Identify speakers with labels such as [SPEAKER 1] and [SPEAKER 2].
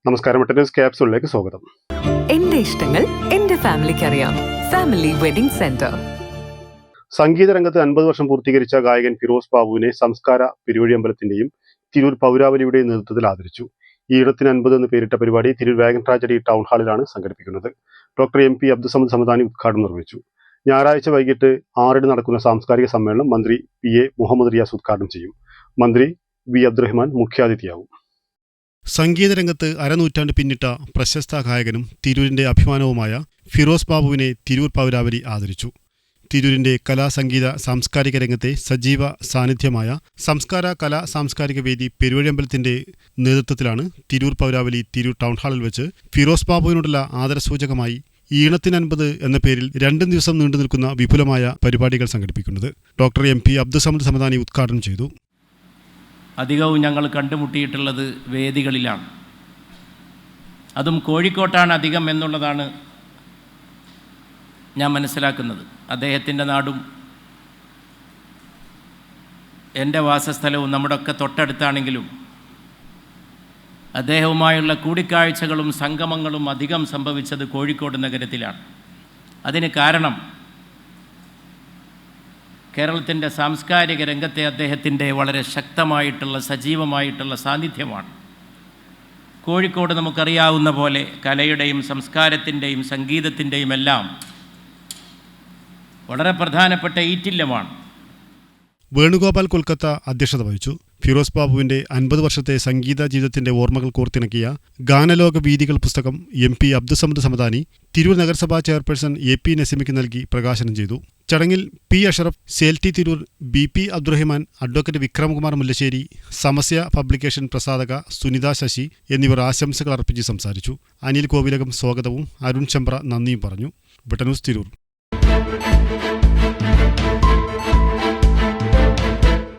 [SPEAKER 1] നമസ്കാരം, ന്യൂസ് ക്യാപ്സൂളിലേക്ക് സ്വാഗതം.
[SPEAKER 2] എന്റെ ഇഷ്ടങ്ങൾ എന്റെ ഫാമിലിക്ക് അറിയാം. Family wedding centre.
[SPEAKER 1] സംഗീത രംഗത്ത് 50 വർഷം പൂർത്തീകരിച്ച ഗായകൻ ഫിറോസ് ബാബുവിനെ സംസ്കാര പെരുവഴിയമ്പലത്തിന്റെയും തിരൂർ പൗരാവലിയുടെയും നേതൃത്വത്തിൽ ആദരിച്ചു. ഈ ഇടത്തിന് 50 എന്ന് പേരിട്ട പരിപാടി തിരൂർ വാഗൻ ട്രാജഡി ടൗൺ ഹാളിലാണ് സംഘടിപ്പിക്കുന്നത്. ഡോക്ടർ MP അബ്ദുസമദ് സമദാനി ഉദ്ഘാടനം നിർവഹിച്ചു. ഞായറാഴ്ച വൈകിട്ട് 6 നടക്കുന്ന സാംസ്കാരിക സമ്മേളനം മന്ത്രി PA മുഹമ്മദ് റിയാസ് ഉദ്ഘാടനം ചെയ്യും. മന്ത്രി V അബ്ദുറഹ്മാൻ മുഖ്യാതിഥിയാവും. സംഗീത രംഗത്ത് അരനൂറ്റാണ്ട് പിന്നിട്ട പ്രശസ്ത ഗായകനും തിരൂരിന്റെ അഭിമാനവുമായ ഫിറോസ് ബാബുവിനെ തിരൂർ പൗരാവലി ആദരിച്ചു. തിരൂരിന്റെ കലാ-സംഗീത സാംസ്കാരിക രംഗത്തെ സജീവ സാന്നിധ്യമായ സംസ്കാര കലാ സാംസ്കാരിക വേദി പെരുവഴിയമ്പലത്തിന്റെ നേതൃത്വത്തിലാണ് തിരൂർ പൗരാവലി തിരൂർ ടൗൺ ഹാളിൽ വെച്ച് ഫിറോസ് ബാബുവിനോടുള്ള ആദരസൂചകമായി ഈണത്തിന് 50 എന്ന പേരിൽ 2 ദിവസം നീണ്ടു നിൽക്കുന്ന വിപുലമായ പരിപാടികൾ സംഘടിപ്പിക്കുന്നത്. ഡോക്ടർ MP അബ്ദുസമദ് സമദാനി ഉദ്ഘാടനം ചെയ്തു.
[SPEAKER 3] അധികവും ഞങ്ങൾ കണ്ടുമുട്ടിയിട്ടുള്ളത് വേദികളിലാണ്. അതും കോഴിക്കോട്ടാണ് അധികം എന്നുള്ളതാണ് ഞാൻ മനസ്സിലാക്കുന്നത്. അദ്ദേഹത്തിൻ്റെ നാടും എൻ്റെ വാസസ്ഥലവും നമ്മുടെ ഒക്കെ തൊട്ടടുത്താണെങ്കിലും അദ്ദേഹവുമായുള്ള കൂടിക്കാഴ്ചകളും സംഗമങ്ങളും അധികം സംഭവിച്ചത് കോഴിക്കോട് നഗരത്തിലാണ്. അതിന് കാരണം കേരളത്തിൻ്റെ സാംസ്കാരിക രംഗത്തെ അദ്ദേഹത്തിൻ്റെ വളരെ ശക്തമായിട്ടുള്ള സജീവമായിട്ടുള്ള സാന്നിധ്യമാണ്. കോഴിക്കോട് നമുക്കറിയാവുന്ന പോലെ കലയുടെയും സംസ്കാരത്തിൻ്റെയും സംഗീതത്തിൻ്റെയും എല്ലാം വളരെ പ്രധാനപ്പെട്ട ഈറ്റില്ലമാണ്.
[SPEAKER 1] വേണുഗോപാൽ കൊൽക്കത്ത അധ്യക്ഷത വഹിച്ചു. ഫിറോസ് ബാബുവിന്റെ 50 വർഷത്തെ സംഗീത ജീവിതത്തിന്റെ ഓർമ്മകൾ കോർത്തിണക്കിയ ഗാനലോക വീഥികൾ പുസ്തകം MP അബ്ദുസമദ് സമദാനി തിരൂർ നഗരസഭാ ചെയർപേഴ്സൺ AP നസീമയ്ക്ക് നൽകി പ്രകാശനം ചെയ്തു. ചടങ്ങിൽ P Ashraf, CLT Tirur, BP Abdurahman, advocate Vikramkumar Mullassery, Samasya publication പ്രസാധക സുനിത ശശി എന്നിവർ ആശംസകൾ അർപ്പിച്ച് സംസാരിച്ചു. അനിൽ കോവിലകം സ്വാഗതവും അരുൺ ചെമ്പ്ര നന്ദിയും പറഞ്ഞു. ന്യൂസ് തിരൂർ.